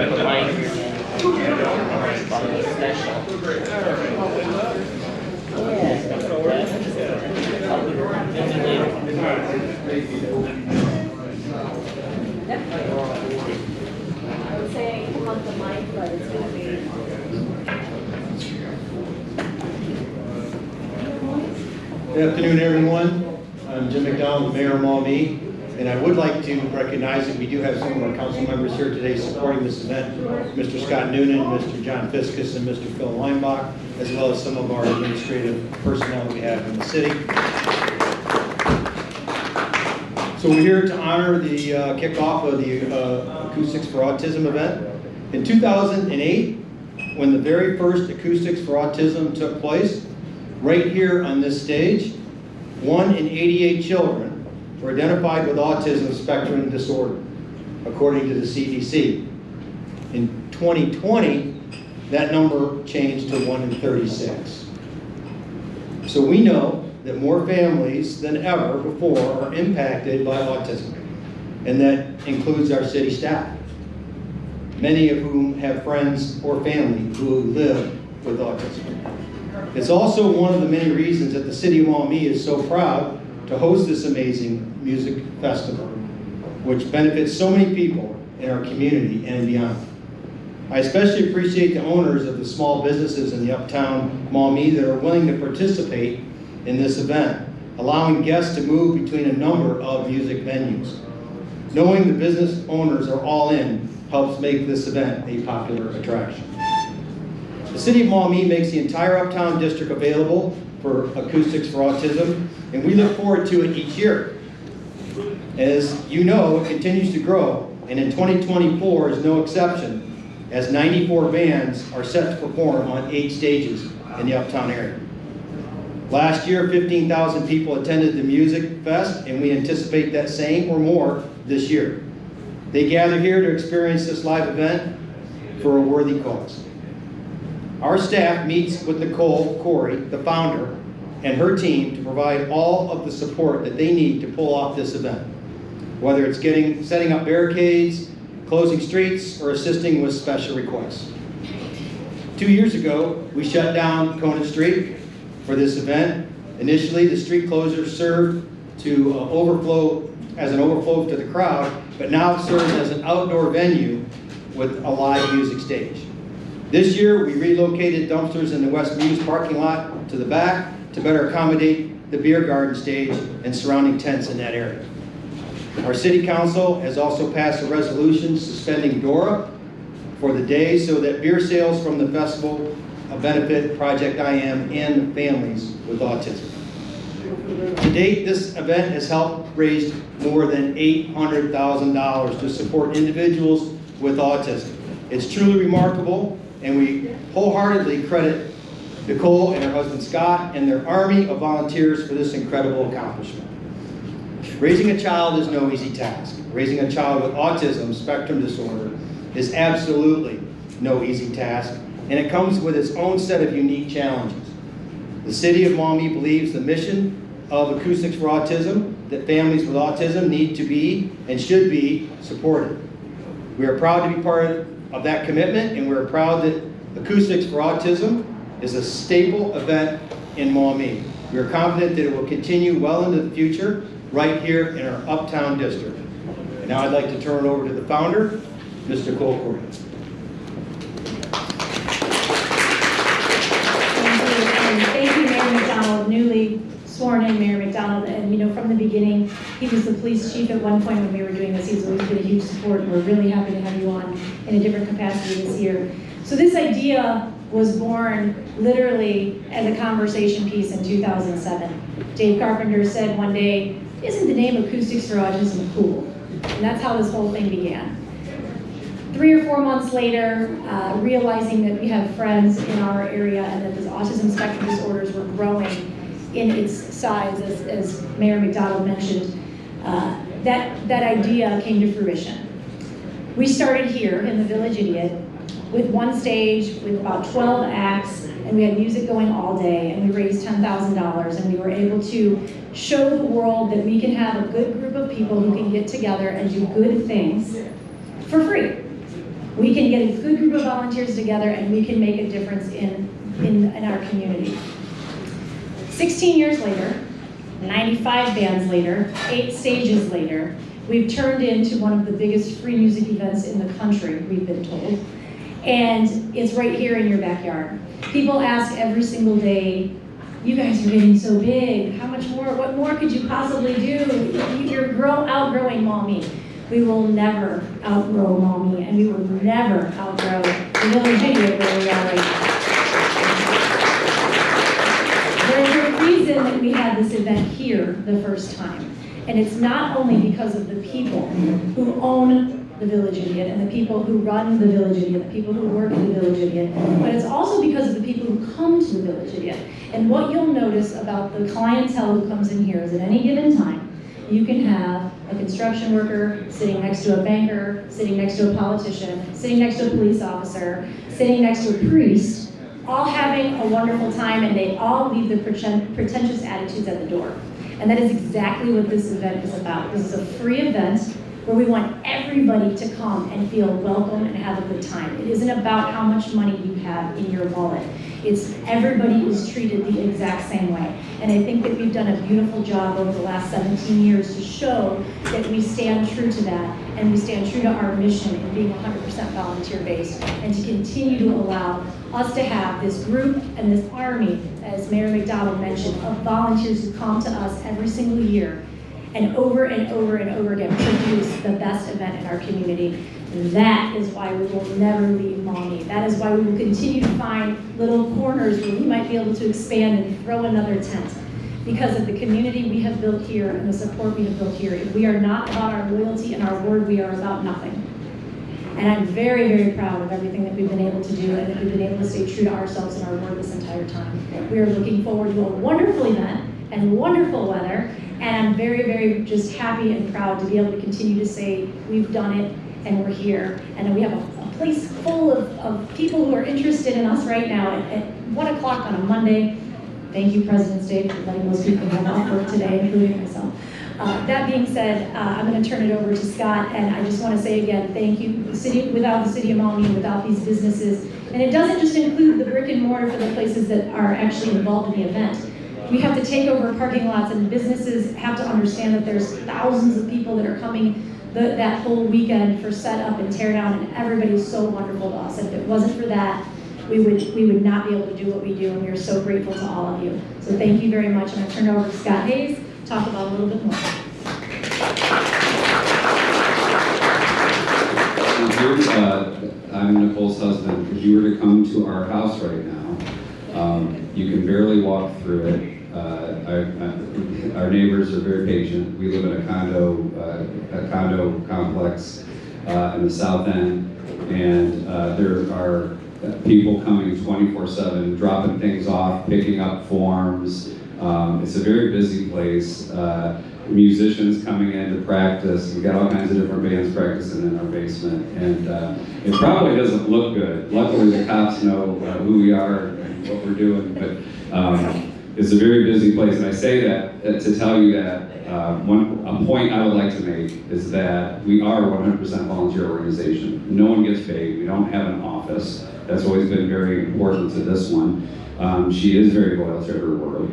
put mine here, man. Special. I would say come up the mic, but it's going to be. Good afternoon, everyone. I'm Jim McDonald, Mayor of Maumee, and I would like to recognize that we do have some of our council members here today supporting this event. Mr. Scott Noonan, Mr. John Fiskus, and Mr. Phil Leinbach, as well as some of our administrative personnel that we have in the city. So we're here to honor the kickoff of the Acoustics for Autism event. In 2008, when the very first Acoustics for Autism took place, right here on this stage, 1 in 88 children were identified with autism spectrum disorder, according to the CDC. In 2020, that number changed to 1 in 36. So we know that more families than ever before are impacted by autism, and that includes our city staff, many of whom have friends or family who live with autism. It's also one of the many reasons that the city of Maumee is so proud to host this amazing music festival, which benefits so many people in our community and beyond. I especially appreciate the owners of the small businesses in the uptown Maumee that are willing to participate in this event, allowing guests to move between a number of music venues. Knowing the business owners are all in helps make this event a popular attraction. The City of Maumee makes the entire Uptown District available for Acoustics for Autism, and we look forward to it each year. As you know, it continues to grow, and in 2024 is no exception, as 94 bands are set to perform on 8 stages in the Uptown area. Last year, 15,000 people attended the Music Fest, and we anticipate that same or more this year. They gather here to experience this live event for a worthy cause. Our staff meets with Nicole Corey, the founder, and her team to provide all of the support that they need to pull off this event, whether it's setting up barricades, closing streets, or assisting with special requests. 2 years ago, we shut down Conant Street for this event. Initially, the street closure served to as an overflow to the crowd, but now it serves as an outdoor venue with a live music stage. This year, we relocated dumpsters in the West Muse parking lot to the back to better accommodate the beer garden stage and surrounding tents in that area. Our city council has also passed a resolution suspending DORA for the day so that beer sales from the festival benefit Project I Am and families with autism. To date, this event has helped raise more than $800,000 to support individuals with autism. It's truly remarkable, and we wholeheartedly credit Nicole and her husband Scott and their army of volunteers for this incredible accomplishment. Raising a child is no easy task. Raising a child with autism spectrum disorder is absolutely no easy task, and it comes with its own set of unique challenges. The City of Maumee believes the mission of Acoustics for Autism, that families with autism need to be and should be supported. We are proud to be part of that commitment, and we're proud that Acoustics for Autism is a staple event in Maumee. We are confident that it will continue well into the future right here in our Uptown District. And now I'd like to turn it over to the founder, Mr. Cole Corey. Thank you, Mayor McDonald, newly sworn in Mayor McDonald. And you know, from the beginning, he was the police chief at one point when we were doing this. He's always been a huge support, and we're really happy to have you on in a different capacity this year. So this idea was born literally as a conversation piece in 2007. Dave Carpenter said one day, "Isn't the name Acoustics for Autism cool?" And that's how this whole thing began. 3 or 4 months later, realizing that we have friends in our area and that the autism spectrum disorders were growing in its size, as Mayor McDonald mentioned, that idea came to fruition. We started here in the Village Idiot with one stage with about 12 acts, and we had music going all day, and we raised $10,000, and we were able to show the world that we can have a good group of people who can get together and do good things for free. We can get a good group of volunteers together and we can make a difference in our community. 16 years later, 95 bands later, 8 stages later, we've turned into one of the biggest free music events in the country, we've been told. And it's right here in your backyard. People ask every single day, you guys are getting so big, how much more, what more could you possibly do? You're outgrowing Maumee. We will never outgrow Maumee, and we will never outgrow the Village Idiot where we are right now. There's a reason that we had this event here the first time. And it's not only because of the people who own the Village Idiot and the people who run the Village Idiot, the people who work in the Village Idiot, but it's also because of the people who come to the Village Idiot. And what you'll notice about the clientele who comes in here is at any given time, you can have a construction worker sitting next to a banker, sitting next to a politician, sitting next to a police officer, sitting next to a priest, all having a wonderful time, and they all leave their pretentious attitudes at the door. And that is exactly what this event is about. This is a free event where we want everybody to come and feel welcome and have a good time. It isn't about how much money you have in your wallet. It's everybody is treated the exact same way. And I think that we've done a beautiful job over the last 17 years to show that we stand true to that, and we stand true to our mission in being 100% volunteer based, and to continue to allow us to have this group and this army, as Mayor McDonald mentioned, of volunteers who come to us every single year and over and over and over again produce the best event in our community. That is why we will never leave Maumee. That is why we will continue to find little corners where we might be able to expand and throw another tent. Because of the community we have built here and the support we have built here. If we are not about our loyalty and our word, we are about nothing. And I'm very, very proud of everything that we've been able to do, and that we've been able to stay true to ourselves and our word this entire time. We are looking forward to a wonderful event and wonderful weather, and I'm very, very just happy and proud to be able to continue to say we've done it and we're here. And we have a place full of people who are interested in us right now at 1 o'clock on a Monday. Thank you, President's Day, for letting those people have off work today, including myself. That being said, I'm going to turn it over to Scott, and I just want to say again, thank you. The city, without the city of Maumee, without these businesses, and it doesn't just include the brick and mortar for the places that are actually involved in the event. We have to take over parking lots, and businesses have to understand that there's thousands of people that are coming that whole weekend for setup and tear down, and everybody's so wonderful to us. And if it wasn't for that, we would not be able to do what we do, and we are so grateful to all of you. So thank you very much. I'm going to turn it over to Scott Hayes, talk about a little bit more. I'm Nicole's husband. If you were to come to our house right now, you can barely walk through it. Our neighbors are very patient. We live in a condo complex in the south end, and there are people coming 24/7, dropping things off, picking up forms. It's a very busy place. Musicians coming in to practice. We've got all kinds of different bands practicing in our basement, and it probably doesn't look good. Luckily, the cops know who we are and what we're doing, but it's a very busy place. And I say that to tell you that a point I would like to make is that we are a 100% volunteer organization. No one gets paid. We don't have an office. That's always been very important to this one. She is very loyal to her work.